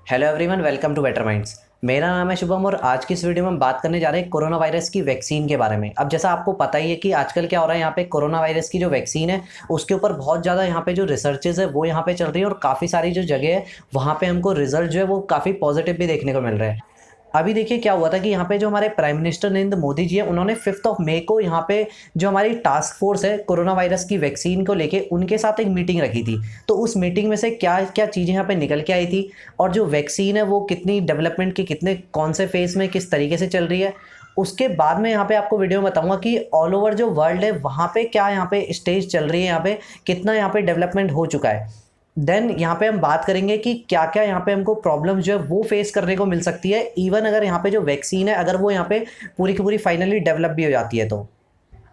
Hello everyone, welcome to Better Minds. मेरा नाम है शुभम और आज की इस वीडियो में हम बात करने जा रहे हैं कोरोना वायरस की वैक्सीन के बारे में। अब जैसा आपको पता ही है कि आजकल क्या हो रहा है, यहाँ पे कोरोना वायरस की जो वैक्सीन है उसके ऊपर बहुत ज़्यादा यहाँ पे जो रिसर्चेज है वो यहाँ पे चल रही है और काफ़ी सारी जो जगह है वहाँ पे हमको रिजल्ट जो है वो काफ़ी पॉजिटिव भी देखने को मिल रहा है। अभी देखिए क्या हुआ था कि यहाँ पे जो हमारे प्राइम मिनिस्टर नरेंद्र मोदी जी है, उन्होंने 5 मई को यहाँ पे जो हमारी टास्क फोर्स है कोरोना वायरस की वैक्सीन को लेके उनके साथ एक मीटिंग रखी थी। तो उस मीटिंग में से क्या क्या चीज़ें यहाँ पे निकल के आई थी और जो वैक्सीन है वो कितनी डेवलपमेंट की, कितने कौन से फेज़ में किस तरीके से चल रही है, उसके बाद में यहाँ पे आपको वीडियो में बताऊंगा कि ऑल ओवर जो वर्ल्ड है वहाँ पे क्या यहाँ पे स्टेज चल रही है, यहाँ पे कितना यहाँ पे डेवलपमेंट हो चुका है। देन यहाँ पे हम बात करेंगे कि क्या क्या यहाँ पे हमको प्रॉब्लम्स जो है वो फेस करने को मिल सकती है, इवन अगर यहाँ पे जो वैक्सीन है अगर वो यहाँ पे पूरी की पूरी फाइनली डेवलप भी हो जाती है तो।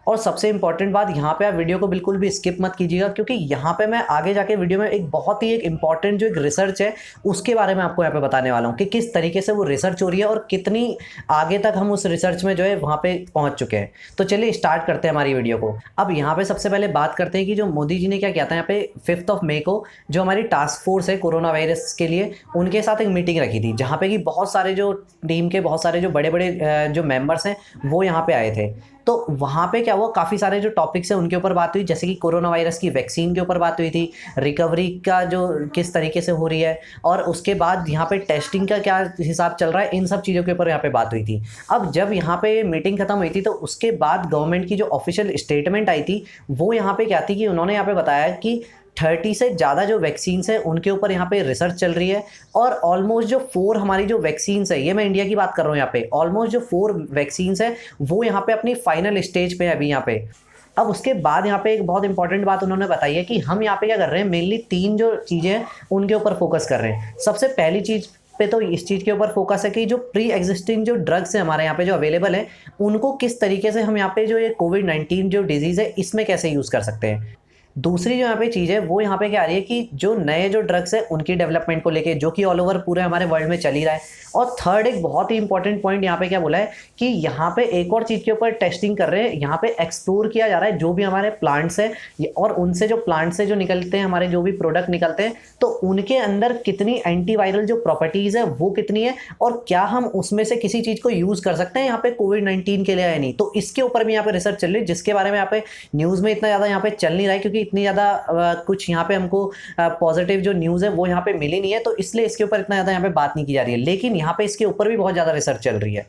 और सबसे इंपॉर्टेंट बात, यहाँ पे आप वीडियो को बिल्कुल भी स्किप मत कीजिएगा क्योंकि यहाँ पे मैं आगे जाके वीडियो में एक बहुत ही एक इंपॉर्टेंट जो एक रिसर्च है उसके बारे में आपको यहाँ पे बताने वाला हूँ कि किस तरीके से वो रिसर्च हो रही है और कितनी आगे तक हम उस रिसर्च में जो है वहाँ पे पहुँच चुके हैं। तो चलिए स्टार्ट करते हैं हमारी वीडियो को। अब यहाँ पे सबसे पहले बात करते हैं कि जो मोदी जी ने क्या किया था यहाँ पे 5 मई को जो हमारी टास्क फोर्स है कोरोना वायरस के लिए उनके साथ एक मीटिंग रखी थी, जहाँ पे कि बहुत सारे जो टीम के बहुत सारे जो बड़े बड़े जो मेंबर्स हैं वो यहाँ पे आए थे। तो वहाँ पे क्या हुआ, काफ़ी सारे जो टॉपिक्स हैं उनके ऊपर बात हुई, जैसे कि कोरोना वायरस की वैक्सीन के ऊपर बात हुई थी, रिकवरी का जो किस तरीके से हो रही है और उसके बाद यहाँ पे टेस्टिंग का क्या हिसाब चल रहा है, इन सब चीज़ों के ऊपर यहाँ पे बात हुई थी। अब जब यहाँ पे मीटिंग खत्म हुई थी तो उसके बाद गवर्नमेंट की जो ऑफिशियल स्टेटमेंट आई थी वो यहाँ पे क्या थी कि उन्होंने यहाँ पे बताया कि 30 से ज़्यादा जो वैक्सीन्स हैं उनके ऊपर यहाँ पे रिसर्च चल रही है और ऑलमोस्ट जो 4 हमारी जो वैक्सीन्स है, ये मैं इंडिया की बात कर रहा हूँ, यहाँ पे ऑलमोस्ट जो 4 वैक्सीन्स है वो यहाँ पे अपनी फाइनल स्टेज पे है अभी यहाँ पे। अब उसके बाद यहाँ पे एक बहुत इंपॉर्टेंट बात उन्होंने बताई है कि हम यहाँ पे क्या कर रहे हैं, मेनली 3 जो चीज़ें हैं उनके ऊपर फोकस कर रहे हैं। सबसे पहली चीज़ पे तो इस चीज़ के ऊपर फोकस है कि जो प्री एग्जिस्टिंग जो ड्रग्स है हमारे यहाँ पे जो अवेलेबल है उनको किस तरीके से हम यहाँ पे जो ये कोविड-19 जो डिजीज़ है इसमें कैसे यूज़ कर सकते हैं। दूसरी जो यहाँ पे चीज़ है वो यहाँ पे क्या आ रही है कि जो नए जो ड्रग्स है उनकी डेवलपमेंट को लेके जो कि ऑल ओवर पूरे हमारे वर्ल्ड में चल ही रहा है। और थर्ड एक बहुत ही इंपॉर्टेंट पॉइंट यहाँ पे क्या बोला है कि यहाँ पे एक और चीज़ के ऊपर टेस्टिंग कर रहे हैं, यहाँ पे एक्सप्लोर किया जा रहा है जो भी हमारे प्लांट्स है और उनसे जो प्लांट से जो निकलते हैं हमारे जो भी प्रोडक्ट निकलते हैं तो उनके अंदर कितनी एंटीवायरल जो प्रॉपर्टीज़ है वो कितनी है और क्या हम उसमें से किसी चीज़ को यूज़ कर सकते हैं यहाँ पे कोविड-19 के लिए या नहीं। तो इसके ऊपर भी यहाँ पे रिसर्च चल रही है जिसके बारे में यहाँ पे न्यूज़ में इतना ज़्यादा यहाँ पे चल नहीं रहा है क्योंकि इतनी ज़्यादा कुछ यहाँ पे हमको पॉजिटिव जो न्यूज़ है वो यहाँ पे मिली नहीं है, तो इसलिए इसके ऊपर इतना ज़्यादा यहाँ पे बात नहीं की जा रही है। लेकिन यहाँ पे इसके ऊपर भी बहुत ज़्यादा रिसर्च चल रही है।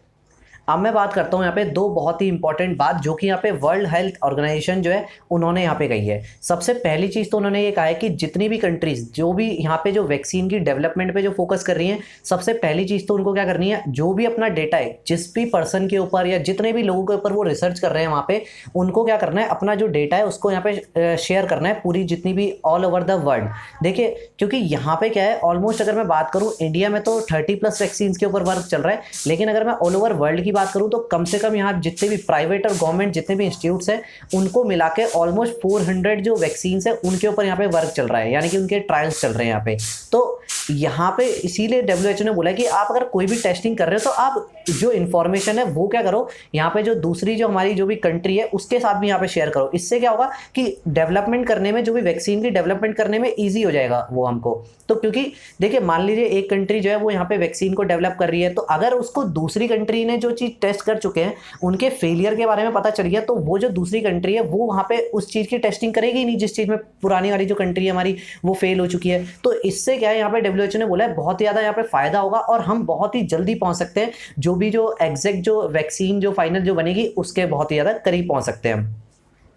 अब मैं बात करता हूँ यहाँ पे 2 बहुत ही इंपॉर्टेंट बात जो कि यहाँ पे वर्ल्ड हेल्थ ऑर्गेनाइजेशन जो है उन्होंने यहाँ पे कही है। सबसे पहली चीज़ तो उन्होंने ये कहा है कि जितनी भी कंट्रीज़ जो भी यहाँ पे जो वैक्सीन की डेवलपमेंट पे जो फोकस कर रही हैं, सबसे पहली चीज़ तो उनको क्या करनी है, जो भी अपना डेटा है जिस भी पर्सन के ऊपर या जितने भी लोगों के ऊपर वो रिसर्च कर रहे हैं वहाँ पे उनको क्या करना है, अपना जो डेटा है उसको यहाँ पे शेयर करना है पूरी जितनी भी ऑल ओवर द वर्ल्ड। देखिए क्योंकि यहाँ पे क्या है, ऑलमोस्ट अगर मैं बात करूँ इंडिया में तो 30+ वैक्सीन के ऊपर वर्क चल रहा है, लेकिन अगर मैं ऑल ओवर वर्ल्ड की बात करूं तो कम से कम यहाँ जितने भी प्राइवेट और गवर्नमेंट जितने भी इंस्टीट्यूट्स हैं उनको मिला के ऑलमोस्ट 400 जो वैक्सीन्स है उनके ऊपर यहाँ पे वर्क चल रहा है, यानी कि उनके ट्रायल्स चल रहे हैं यहाँ पे। तो यहाँ पे इसीलिए WHO ने बोला कि आप अगर कोई भी टेस्टिंग कर रहे हो तो आप जो इन्फॉर्मेशन है वो क्या करो, यहाँ पे जो दूसरी जो हमारी जो भी कंट्री है उसके साथ भी यहाँ पे शेयर करो। इससे क्या होगा कि डेवलपमेंट करने में, जो भी वैक्सीन की डेवलपमेंट करने में ईजी हो जाएगा वो हमको। तो क्योंकि देखिए मान लीजिए एक कंट्री जो है वो यहाँ पे वैक्सीन को डेवलप कर रही है, तो अगर उसको दूसरी कंट्री ने जो चीज़ टेस्ट कर चुके हैं उनके फेलियर के बारे में पता चल गया तो वो जो दूसरी कंट्री है वो वहाँ पे उस चीज़ की टेस्टिंग करेगी ही नहीं जिस चीज़ में पुरानी वाली जो कंट्री है हमारी वो फेल हो चुकी है। तो इससे क्या है, यहाँ पे WHO ने बोला है बहुत ज़्यादा यहाँ पे फायदा होगा और हम बहुत ही जल्दी पहुँच सकते हैं, जो भी जो एग्जैक्ट जो वैक्सीन जो फाइनल जो बनेगी उसके बहुत ही ज़्यादा करीब पहुँच सकते हैं हम।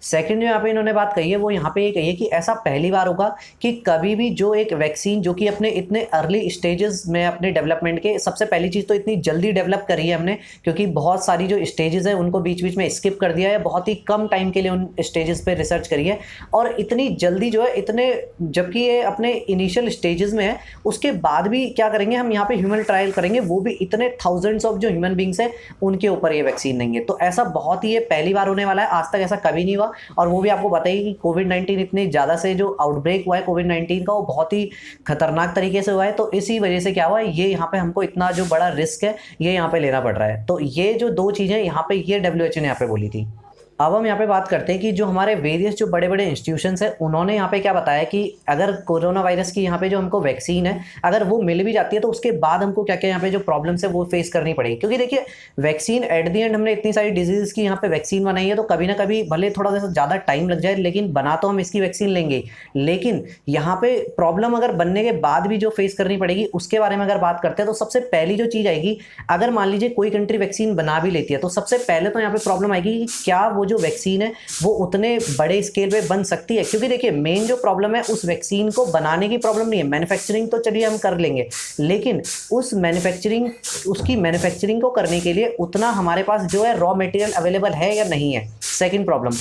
सेकंड जो यहाँ पे इन्होंने बात कही है वो यहाँ पे ये कही है कि ऐसा पहली बार होगा कि कभी भी जो एक वैक्सीन जो कि अपने इतने अर्ली स्टेजेस में अपने डेवलपमेंट के, सबसे पहली चीज़ तो इतनी जल्दी डेवलप करी है हमने क्योंकि बहुत सारी जो स्टेजेस है उनको बीच बीच में स्किप कर दिया है, बहुत ही कम टाइम के लिए उन स्टेजेस पे रिसर्च करी है और इतनी जल्दी जो है इतने, जबकि ये अपने इनिशियल स्टेजेस में है उसके बाद भी क्या करेंगे हम यहाँ पे ह्यूमन ट्रायल करेंगे, वो भी इतने थाउजेंड्स ऑफ जो ह्यूमन बींग्स हैं उनके ऊपर ये वैक्सीन देंगे। तो ऐसा बहुत ही ये पहली बार होने वाला है, आज तक ऐसा कभी नहीं हुआ। और वो भी आपको बताइए कि कोविड-19 इतने ज़्यादा से जो आउटब्रेक हुआ है कोविड-19 का वो बहुत ही खतरनाक तरीके से हुआ है, तो इसी वजह से क्या हुआ है, ये यहाँ पे हमको इतना जो बड़ा रिस्क है ये यहाँ पे लेना पड़ रहा है। तो ये जो 2 चीज़ें यहाँ पे ये WHO ने यहाँ पे बोली थी। अब हम यहाँ पे बात करते हैं कि जो हमारे वेरियस जो बड़े बड़े इंस्टीट्यूशंस हैं उन्होंने यहाँ पे क्या बताया कि अगर कोरोना वायरस की यहाँ पे जो हमको वैक्सीन है अगर वो मिल भी जाती है तो उसके बाद हमको क्या क्या यहाँ पे जो प्रॉब्लम्स है वो फेस करनी पड़ेगी। क्योंकि देखिए वैक्सीन एट दी एंड हमने इतनी सारी डिजीज की यहाँ पे वैक्सीन बनाई है तो कभी ना कभी भले थोड़ा सा ज़्यादा टाइम लग जाए लेकिन बना तो हम इसकी वैक्सीन लेंगे। लेकिन यहाँ पे प्रॉब्लम अगर बनने के बाद भी जो फेस करनी पड़ेगी उसके बारे में अगर बात करते हैं तो सबसे पहली जो चीज़ आएगी, अगर मान लीजिए कोई कंट्री वैक्सीन बना भी लेती है तो सबसे पहले तो यहाँ पे प्रॉब्लम आएगी कि क्या वो जो वैक्सीन है वो उतने बड़े स्केल पे बन सकती है। क्योंकि देखिए मेन जो प्रॉब्लम है उस वैक्सीन को बनाने की प्रॉब्लम नहीं है, मैन्युफैक्चरिंग तो चलिए हम कर लेंगे, लेकिन उसकी मैन्युफैक्चरिंग को करने के लिए उतना हमारे पास जो है रॉ मटेरियल अवेलेबल है या नहीं है, सेकंड प्रॉब्लम।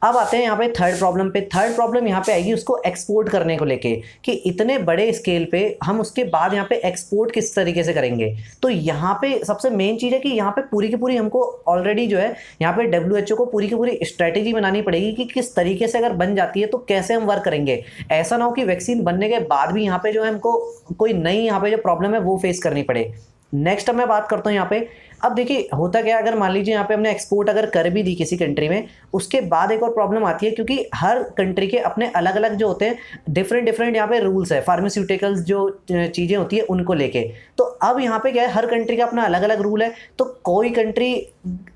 अब आते हैं यहाँ पे थर्ड प्रॉब्लम पे। थर्ड प्रॉब्लम यहाँ पे आएगी उसको एक्सपोर्ट करने को लेके कि इतने बड़े स्केल पे हम उसके बाद यहाँ पे एक्सपोर्ट किस तरीके से करेंगे। तो यहाँ पे सबसे मेन चीज़ है कि यहाँ पे पूरी की पूरी हमको ऑलरेडी जो है यहाँ पे WHO को पूरी की पूरी स्ट्रैटेजी बनानी पड़ेगी कि किस तरीके से अगर बन जाती है तो कैसे हम वर्क करेंगे। ऐसा ना हो कि वैक्सीन बनने के बाद भी यहाँ पे जो है हमको कोई नई यहाँ पे जो प्रॉब्लम है वो फेस करनी पड़े। नेक्स्ट अब मैं बात करता हूँ यहाँ पे, अब देखिए होता क्या है, अगर मान लीजिए यहाँ पे हमने एक्सपोर्ट अगर कर भी दी किसी कंट्री में, उसके बाद एक और प्रॉब्लम आती है क्योंकि हर कंट्री के अपने अलग अलग जो होते हैं डिफरेंट यहाँ पे रूल्स है फार्मास्यूटिकल्स जो चीज़ें होती है उनको लेके। तो अब यहाँ पे क्या है, हर कंट्री का अपना अलग अलग रूल है, तो कोई कंट्री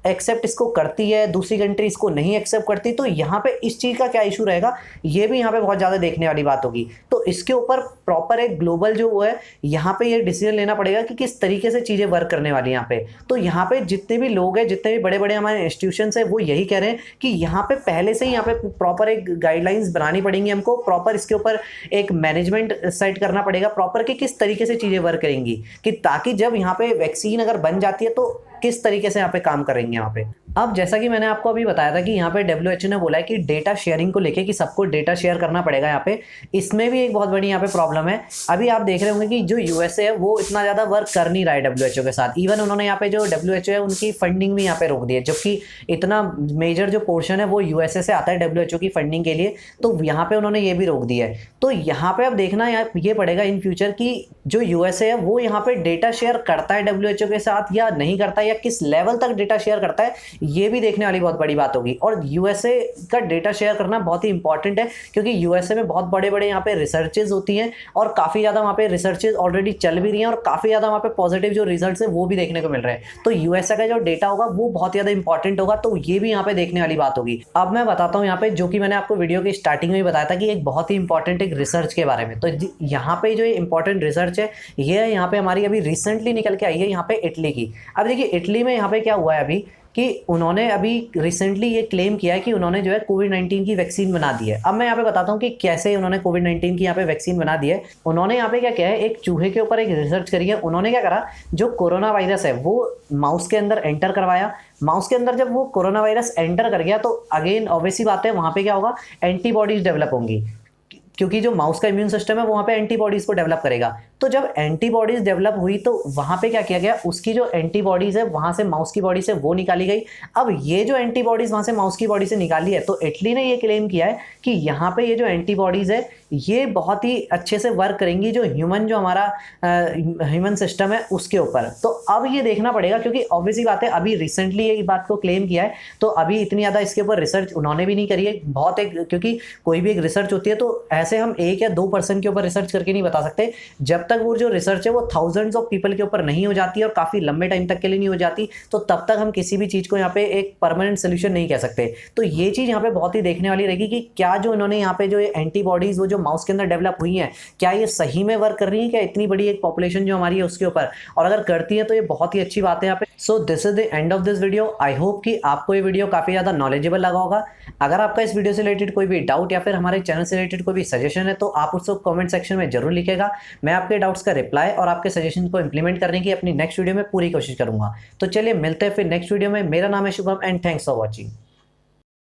एक्सेप्ट इसको करती है, दूसरी कंट्री इसको नहीं एक्सेप्ट करती। तो यहाँ पे इस चीज़ का क्या इशू रहेगा, ये भी यहाँ पे बहुत ज़्यादा देखने वाली बात होगी। तो इसके ऊपर प्रॉपर एक ग्लोबल जो वो है यहाँ पे ये डिसीजन लेना पड़ेगा कि किस तरीके से चीज़ें वर्क करने वाली यहाँ पे। तो यहाँ पे जितने भी लोग हैं, जितने भी बड़े बड़े हमारे इंस्टीट्यूशंस हैं, वो यही कह रहे हैं कि यहाँ पे पहले से ही यहाँ पे प्रॉपर एक गाइडलाइंस बनानी पड़ेंगी हमको, प्रॉपर इसके ऊपर एक मैनेजमेंट सेट करना पड़ेगा प्रॉपर कि किस तरीके से चीज़ें वर्क करेंगी, कि ताकि जब यहाँ पे वैक्सीन अगर बन जाती है तो किस तरीके से यहाँ पे काम करेंगे यहाँ पे। अब जैसा कि मैंने आपको अभी बताया था कि यहाँ पे WHO ने बोला है कि डेटा शेयरिंग को लेके कि सबको डेटा शेयर करना पड़ेगा यहाँ पे, इसमें भी एक बहुत बड़ी यहाँ पे प्रॉब्लम है। अभी आप देख रहे होंगे कि जो USA है वो इतना ज़्यादा वर्क कर नहीं रहा है WHO के साथ। इवन उन्होंने यहाँ पे जो WHO है उनकी फंडिंग भी यहाँ पे रोक दी है, जबकि इतना मेजर जो पोर्शन है वो USA से आता है WHO की फंडिंग के लिए, तो यहाँ पे उन्होंने ये भी रोक दिया है। तो यहाँ पे अब देखना ये पड़ेगा इन फ्यूचर की जो USA है वो यहाँ पे डेटा शेयर करता है WHO के साथ या नहीं करता है, या किस लेवल तक डेटा शेयर करता है, ये भी देखने वाली बहुत बड़ी बात होगी। और USA का डेटा शेयर करना बहुत ही इंपॉर्टेंट है क्योंकि USA में बहुत बड़े बड़े यहाँ पे रिसर्चेज होती हैं और काफ़ी ज़्यादा वहाँ पे रिसर्चेज ऑलरेडी चल भी रही हैं और काफ़ी ज़्यादा वहाँ पे पॉजिटिव जो रिजल्ट्स है वो भी देखने को मिल रहे हैं। तो USA का जो डेटा होगा वो बहुत ज़्यादा इंपॉर्टेंट होगा, तो ये भी यहाँ पे देखने वाली बात होगी। अब मैं बताता हूँ यहाँ पे, जो कि मैंने आपको वीडियो की स्टार्टिंग में ही बताया था कि एक बहुत ही इंपॉर्टेंट एक रिसर्च के बारे में। तो यहाँ पे जो इंपॉर्टेंट रिसर्च है ये यहाँ पे हमारी अभी रिसेंटली निकल के आई है यहाँ पे इटली की। अब देखिए इटली में यहाँ पे क्या हुआ है अभी कि उन्होंने अभी रिसेंटली ये क्लेम किया है कि उन्होंने जो है कोविड-19 की वैक्सीन बना दी है। अब मैं यहाँ पे बताता हूँ कि कैसे उन्होंने कोविड-19 की यहाँ पे वैक्सीन बना दी है। उन्होंने यहाँ पे क्या किया है, एक चूहे के ऊपर एक रिसर्च करी है। उन्होंने क्या करा, जो कोरोना वायरस है वो माउस के अंदर एंटर करवाया। माउस के अंदर जब वो कोरोना वायरस एंटर कर गया तो अगेन ऑब्वियस सी बात है वहाँ पे क्या होगा, एंटीबॉडीज डेवलप होंगी, क्योंकि जो माउस का इम्यून सिस्टम है वो वहाँ पे एंटीबॉडीज को डेवलप करेगा। तो जब एंटीबॉडीज डेवलप हुई तो वहाँ पे क्या किया गया, उसकी जो एंटीबॉडीज है वहाँ से माउस की बॉडी से वो निकाली गई। अब ये जो एंटीबॉडीज वहाँ से माउस की बॉडी से निकाली है तो इटली ने ये क्लेम किया है कि यहाँ पे ये जो एंटीबॉडीज है ये बहुत ही अच्छे से वर्क करेंगी जो हमारा ह्यूमन सिस्टम है उसके ऊपर। तो अब ये देखना पड़ेगा क्योंकि ऑब्वियसली बात है अभी रिसेंटली ये बात को क्लेम किया है, तो अभी इतनी ज़्यादा इसके ऊपर रिसर्च उन्होंने भी नहीं करी है बहुत क्योंकि कोई भी एक रिसर्च होती है तो ऐसे हम 1 या 2% के ऊपर रिसर्च करके नहीं बता सकते। जब तक वो जो रिसर्च है वो थाउजेंड्स ऑफ पीपल के ऊपर नहीं हो जाती और काफ़ी लंबे टाइम तक के लिए नहीं हो जाती, तो तब तक हम किसी भी चीज़ को यहाँ पे एक परमानेंट सोल्यूशन नहीं कह सकते। तो ये चीज़ यहाँ पे बहुत ही देखने वाली रहेगी कि क्या जो इन्होंने यहाँ पे जो एंटीबॉडीज़ वो जो माउस के अंदर डेवलप हुई हैं क्या ये सही में वर्क कर रही है, क्या इतनी बड़ी एक पॉपुलेशन जो हमारी है उसके ऊपर, और अगर करती है तो ये बहुत ही अच्छी बात है यहाँ पे। So this is the end of this video. I hope कि आपको ये वीडियो काफ़ी ज़्यादा नॉलेजेबल लगा होगा। अगर आपका इस वीडियो से रिलेटेड कोई भी डाउट या फिर हमारे चैनल से रिलेटेड कोई भी सजेशन है तो आप उसको कमेंट सेक्शन में जरूर लिखेगा। मैं आपके डाउट्स का रिप्लाई और आपके सजेशन को इंप्लीमेंट करने की अपनी नेक्स्ट वीडियो में पूरी कोशिश करूंगा। तो चलिए मिलते हैं फिर नेक्स्ट वीडियो में। मेरा नाम है Shubham and thanks for watching.